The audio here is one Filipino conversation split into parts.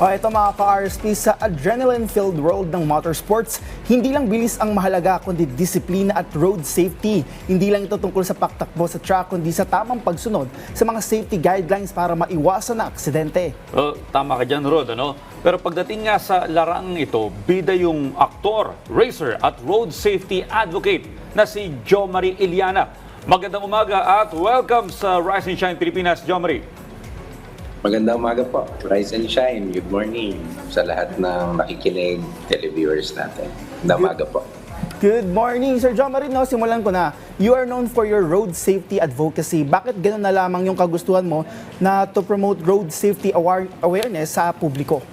O ito mga ka-RSP, sa adrenaline-filled world ng motorsports, hindi lang bilis ang mahalaga kundi disiplina at road safety. Hindi lang ito tungkol sa paktakbo sa track kundi sa tamang pagsunod sa mga safety guidelines para maiwasan ang aksidente. Well, tama ka dyan, Rod, ano? Pero pagdating nga sa larangang ito, bida yung aktor, racer at road safety advocate na si Jo Marie Iliana. Magandang umaga at welcome sa Rise and Shine Pilipinas, Jo Marie. Magandang umaga po. Rise and shine. Good morning sa lahat ng nakikinig televiewers natin. Magandang umaga po. Good morning, Sir Jo Marie. No, simulan ko na. You are known for your road safety advocacy. Bakit gano'n na lamang yung kagustuhan mo na to promote road safety awareness sa publiko?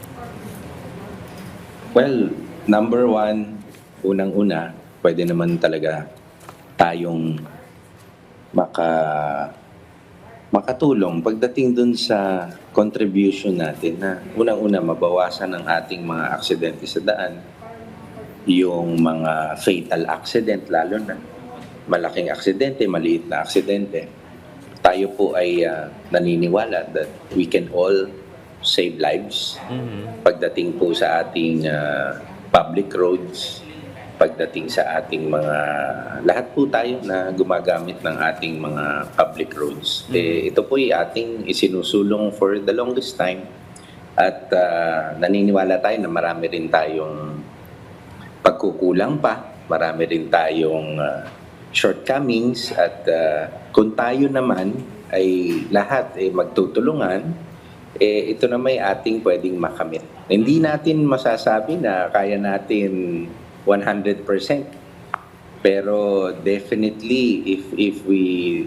Well, number one, unang-una, pwede naman talaga tayong makatulong pagdating dun sa contribution natin na unang-una mabawasan ang ating mga aksidente sa daan, yung mga fatal accident lalo na, malaking aksidente, maliit na aksidente. Tayo po ay naniniwala that we can all save lives pagdating po sa ating public roads, pagdating sa ating mga, lahat po tayo na gumagamit ng ating mga public roads. Ito po ay ating isinusulong for the longest time at naniniwala tayo na marami rin tayong pagkukulang pa, marami rin tayong shortcomings at kung tayo naman ay lahat ay magtutulungan, ito na may ating pwedeng makamit. Hindi natin masasabi na kaya natin 100%. Pero definitely, if we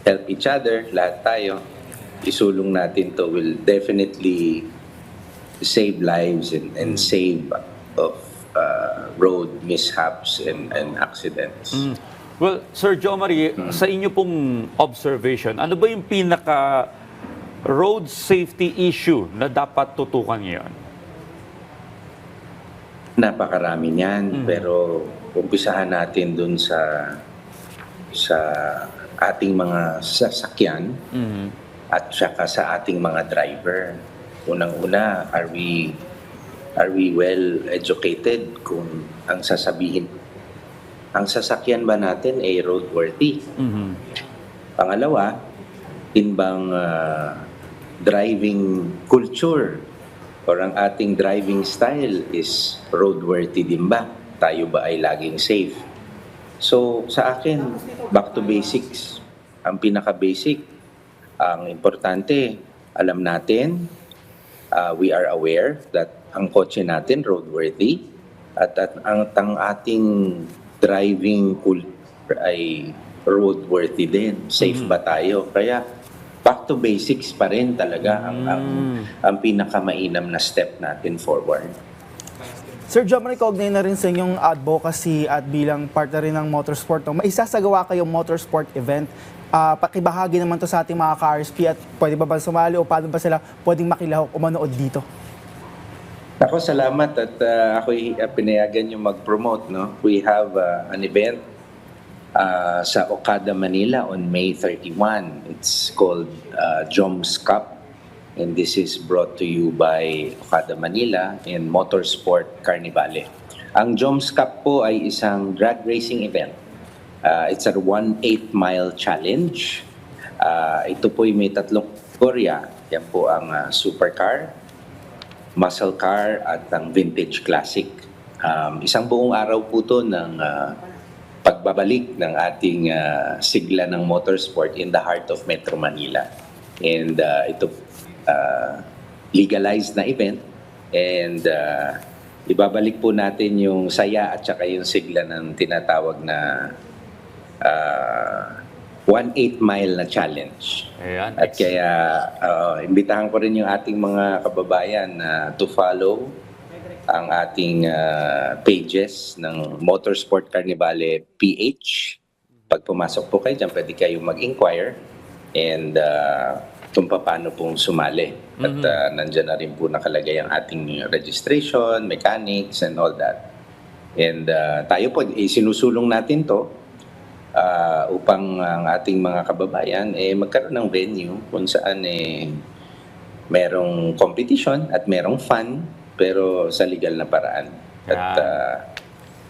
help each other, lahat tayo, isulong natin to will definitely save lives and save of road mishaps and accidents. Well, Sir Jo Marie, sa inyo pong observation, ano ba yung pinaka road safety issue na dapat tutukan ngayon? Napakarami niyan, pero umpisahan natin dun sa ating mga sasakyan at saka sa ating mga driver. Unang-una, are we well educated kung ang sasakyan ba natin ay roadworthy? Pangalawa, din bang driving culture or ang ating driving style is roadworthy din ba? Tayo ba ay laging safe? So sa akin, back to basics. Ang pinaka-basic, ang importante, alam natin, we are aware that ang kotse natin roadworthy at ang ating driving culture ay roadworthy din. Safe ba tayo? Kaya back to basics pa rin talaga ang pinakamainam na step natin forward. Sir Jo Marie, kaugnay na rin sa inyong advocacy at bilang partner rin ng motorsport, no, may isasagawa kayong motorsport event. Pakibahagi naman to sa ating mga ka-RSP at pwede ba sumali o paano ba sila pwedeng makilahok o manood dito? Ako, salamat at ako'y pinayagan yung mag-promote. No? We have an event sa Okada, Manila on May 31. It's called Joms Cup. And this is brought to you by Okada, Manila and Motorsport Carnivale. Ang Joms Cup po ay isang drag racing event. It's a 1/8-mile challenge. Ito po ay may tatlong kategorya. Yan po ang supercar, muscle car at ang vintage classic. Isang buong araw po to ng pagbabalik ng ating sigla ng motorsport in the heart of Metro Manila. And ito legalized na event and ibabalik po natin yung saya at saka yung sigla ng tinatawag na 1/8-mile na challenge. Ayan. At kaya imbitahan ko rin yung ating mga kababayan to follow ang ating pages ng Motorsport Carnivale PH. Pag pumasok po kayo dyan, pwede kayong mag-inquire and kung paano pong sumali. At nandyan na rin po nakalagay ang ating registration, mechanics, and all that. And tayo po, sinusulong natin to upang ang ating mga kababayan magkaroon ng venue kung saan merong competition at merong fun, pero sa legal na paraan.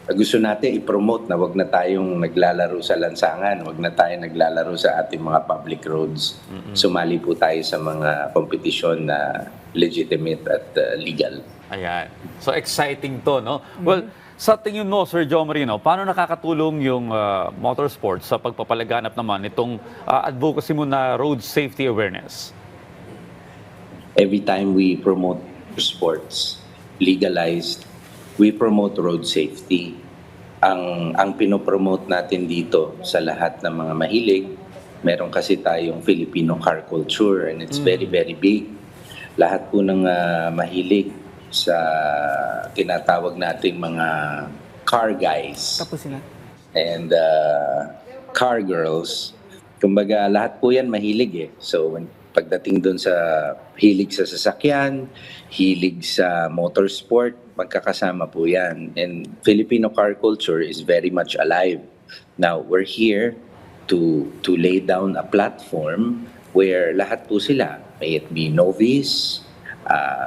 At gusto natin i-promote na wag na tayong naglalaro sa lansangan, wag na tayong naglalaro sa ating mga public roads. Sumali po tayo sa mga kompetisyon na legitimate at legal. Ayan. So exciting to, no? Well, sa tingin mo, Sir Joe Marino, paano nakakatulong yung motorsports sa pagpapalaganap naman itong advocacy mo na road safety awareness? Every time we promote sports, legalized, we promote road safety. Ang pinopromote natin dito sa lahat ng mga mahilig, meron kasi tayong Filipino car culture and it's very, very big. Lahat po ng mahilig sa tinatawag nating mga car guys Tapos sila. and car girls, kumbaga lahat po yan mahilig eh. So pagdating doon sa hilig sa sasakyan, hilig sa motorsport, magkakasama po yan. And Filipino car culture is very much alive. Now, we're here to lay down a platform where lahat po sila, may it be novice,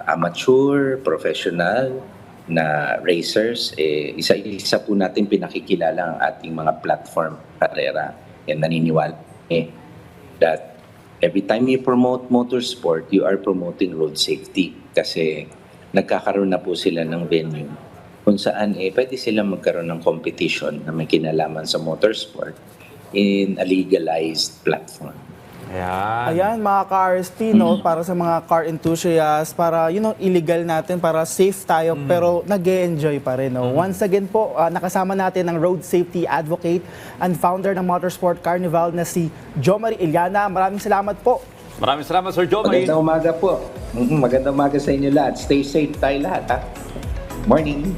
amateur, professional, na racers, isa-isa po natin pinakikilala ang ating mga platform karera. And naniniwala that every time you promote motorsport, you are promoting road safety. Kasi nagkakaroon na po sila ng venue kung saan pwede sila magkaroon ng competition na may kinalaman sa motorsport in a legalized platform. Ayan. Ayan, mga ka-RST, no, para sa mga car enthusiasts, para, illegal natin, para safe tayo, pero nag-e-enjoy pa rin, no. Once again po, nakasama natin ang road safety advocate and founder ng Motorsport Carnival na si Jomari Iliana. Maraming salamat po. Maraming salamat, Sir Joe Marino. Magandang umaga po. Magandang umaga sa inyo lahat. Stay safe tayo lahat, ha? Morning.